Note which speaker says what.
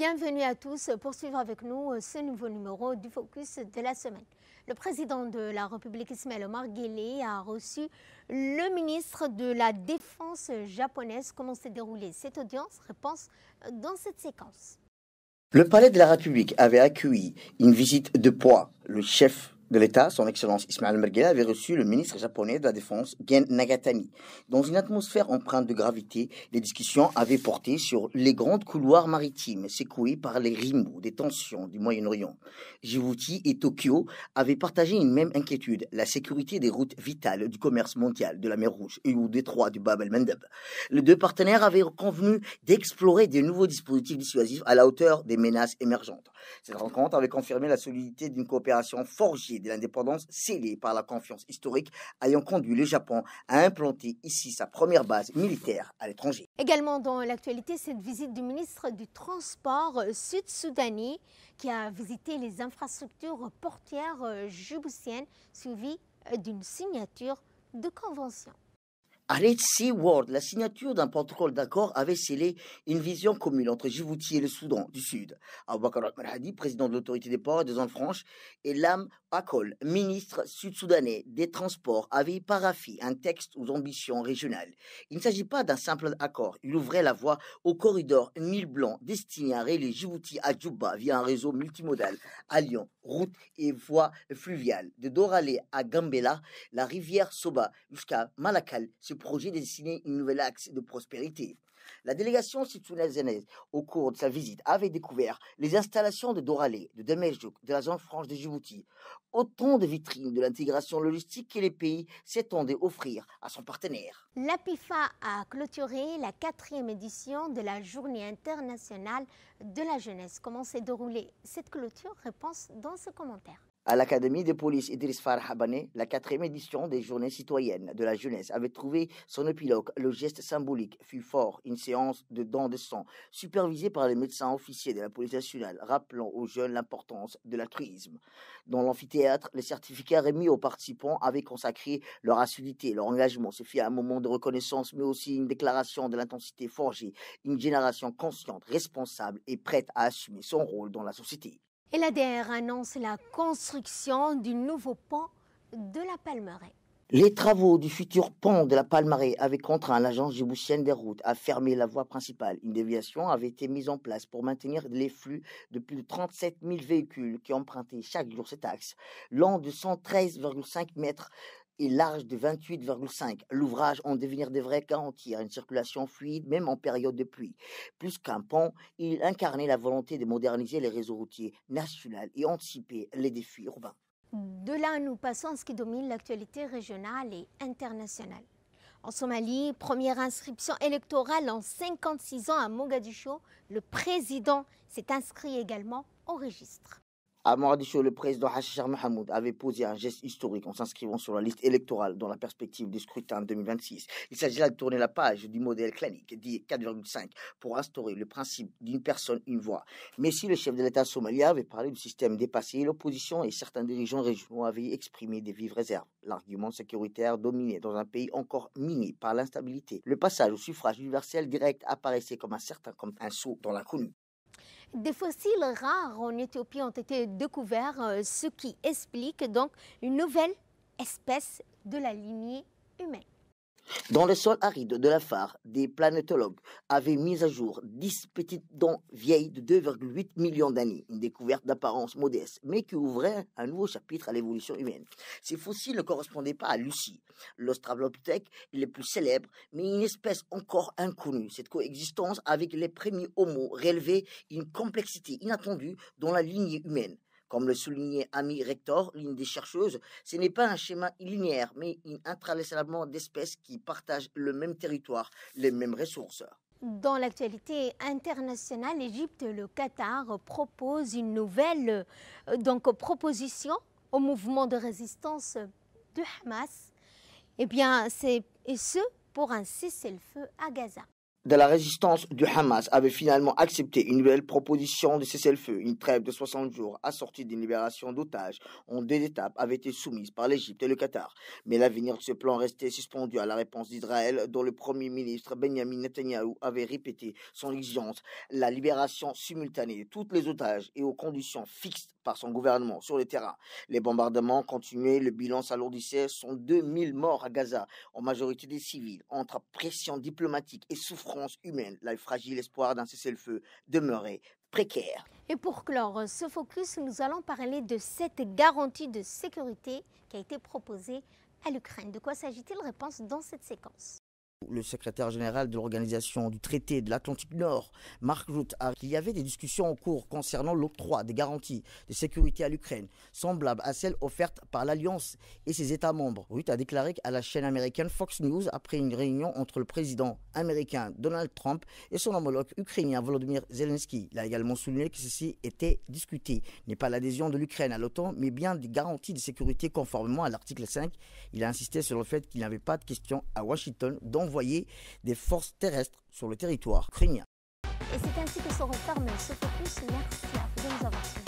Speaker 1: Bienvenue à tous pour suivre avec nous ce nouveau numéro du Focus de la semaine. Le président de la République Ismaël Omar Guelleh a reçu le ministre de la Défense japonaise. Comment s'est déroulée cette audience? Réponse dans cette séquence.
Speaker 2: Le palais de la République avait accueilli une visite de poids. Le chef de l'État, son Excellence Ismaël Omar Guelleh, avait reçu le ministre japonais de la Défense, Gen Nagatani. Dans une atmosphère empreinte de gravité, les discussions avaient porté sur les grands couloirs maritimes secoués par les remous des tensions du Moyen-Orient. Djibouti et Tokyo avaient partagé une même inquiétude, la sécurité des routes vitales du commerce mondial de la mer Rouge et au détroit du Bab el-Mandeb. Les deux partenaires avaient convenu d'explorer de nouveaux dispositifs dissuasifs à la hauteur des menaces émergentes. Cette rencontre avait confirmé la solidité d'une coopération forgée de l'indépendance scellée par la confiance historique ayant conduit le Japon à implanter ici sa première base militaire à l'étranger.
Speaker 1: Également dans l'actualité, cette visite du ministre du Transport sud-soudanais qui a visité les infrastructures portières djiboutiennes suivie d'une signature de convention.
Speaker 2: À Red Sea World, la signature d'un protocole d'accord avait scellé une vision commune entre Djibouti et le Soudan du Sud. Aboubakar al-Marhadi, président de l'autorité des ports et des zones franches, et Lam Akol, ministre sud-soudanais des Transports, avaient parafé un texte aux ambitions régionales. Il ne s'agit pas d'un simple accord, il ouvrait la voie au corridor Nil Blanc destiné à relier Djibouti à Djouba via un réseau multimodal alliant routes et voies fluviales. De Doralé à Gambela, la rivière Soba jusqu'à Malakal, ce projet dessinait une nouvelle axe de prospérité. La délégation sud-soudannaise, au cours de sa visite, avait découvert les installations de Doralé, de Damejouk, de la zone franche de Djibouti, autant de vitrines de l'intégration logistique que les pays s'étendaient offrir à son partenaire.
Speaker 1: L'APIFA a clôturé la 4e édition de la Journée internationale de la jeunesse. Comment s'est déroulée cette clôture? Réponse dans ce commentaire.
Speaker 2: À l'Académie de police Idriss Farah Habané, la 4e édition des Journées citoyennes de la jeunesse avait trouvé son épilogue. Le geste symbolique fut fort, une séance de don de sang, supervisée par les médecins officiers de la police nationale, rappelant aux jeunes l'importance de l'altruisme. Dans l'amphithéâtre, les certificats remis aux participants avaient consacré leur assiduité, leur engagement. Ce fut un moment de reconnaissance, mais aussi une déclaration de l'intensité forgée, une génération consciente, responsable et prête à assumer son rôle dans la société.
Speaker 1: Et l'ADR annonce la construction du nouveau pont de la Palmeraie.
Speaker 2: Les travaux du futur pont de la Palmeraie avaient contraint l'agence djiboutienne des routes à fermer la voie principale. Une déviation avait été mise en place pour maintenir les flux de plus de 37 000 véhicules qui empruntaient chaque jour cet axe, long de 113,5 mètres et large de 28,5. L'ouvrage en devenir devrait garantir une circulation fluide même en période de pluie. Plus qu'un pont, il incarnait la volonté de moderniser les réseaux routiers nationaux et anticiper les défis urbains.
Speaker 1: De là, nous passons à ce qui domine l'actualité régionale et internationale. En Somalie, première inscription électorale en 56 ans à Mogadiscio. Le président s'est inscrit également au registre.
Speaker 2: À Mogadiscio, le président Hachir Mohamed avait posé un geste historique en s'inscrivant sur la liste électorale dans la perspective du scrutin 2026. Il s'agit là de tourner la page du modèle clanique, dit 4,5, pour instaurer le principe d'une personne, une voix. Mais si le chef de l'État somalien avait parlé du système dépassé, l'opposition et certains dirigeants régionaux avaient exprimé des vives réserves. L'argument sécuritaire dominait dans un pays encore miné par l'instabilité. Le passage au suffrage universel direct apparaissait comme un saut dans l'inconnu.
Speaker 1: Des fossiles rares en Éthiopie ont été découverts, ce qui explique donc une nouvelle espèce de la lignée humaine.
Speaker 2: Dans le sol aride de l'Afar, des planétologues avaient mis à jour 10 petites dents vieilles de 2,8 millions d'années, une découverte d'apparence modeste, mais qui ouvrait un nouveau chapitre à l'évolution humaine. Ces fossiles ne correspondaient pas à Lucie, l'Australopithèque le plus célèbre, mais une espèce encore inconnue. Cette coexistence avec les premiers Homo relevait une complexité inattendue dans la lignée humaine. Comme le soulignait Amy Rector, l'une des chercheuses, ce n'est pas un schéma linéaire, mais un intralaissement d'espèces qui partagent le même territoire, les mêmes ressources.
Speaker 1: Dans l'actualité internationale, l'Égypte et le Qatar proposent une nouvelle proposition au mouvement de résistance de Hamas. Et ce, pour un cessez-le-feu à Gaza.
Speaker 2: de la résistance du Hamas avait finalement accepté une nouvelle proposition de cessez-le-feu. Une trêve de 60 jours assortie d'une libération d'otages en 2 étapes avait été soumise par l'Égypte et le Qatar. Mais l'avenir de ce plan restait suspendu à la réponse d'Israël, dont le Premier ministre Benjamin Netanyahou avait répété son exigence, la libération simultanée de tous les otages et aux conditions fixes par son gouvernement sur le terrain. Les bombardements continuaient, le bilan s'alourdissait, sont 2000 morts à Gaza, en majorité des civils. Entre pression diplomatique et souffrance humaine, le fragile espoir d'un cessez-le-feu demeurait précaire.
Speaker 1: Et pour clore ce focus, nous allons parler de cette garantie de sécurité qui a été proposée à l'Ukraine. De quoi s'agit-il? Réponse dans cette séquence.
Speaker 2: Le secrétaire général de l'Organisation du traité de l'Atlantique Nord, Mark Rutte, a dit qu'il y avait des discussions en cours concernant l'octroi des garanties de sécurité à l'Ukraine, semblables à celles offertes par l'Alliance et ses États membres. Rutte a déclaré à la chaîne américaine Fox News après une réunion entre le président américain Donald Trump et son homologue ukrainien Volodymyr Zelensky. Il a également souligné que ceci était discuté, n'est pas l'adhésion de l'Ukraine à l'OTAN, mais bien des garanties de sécurité conformément à l'article 5. Il a insisté sur le fait qu'il n'y avait pas de question à Washington d'envoyer des forces terrestres sur le territoire ukrainien.
Speaker 1: Et c'est ainsi que se referme ce focus. Merci à vous de nous avoir suivis.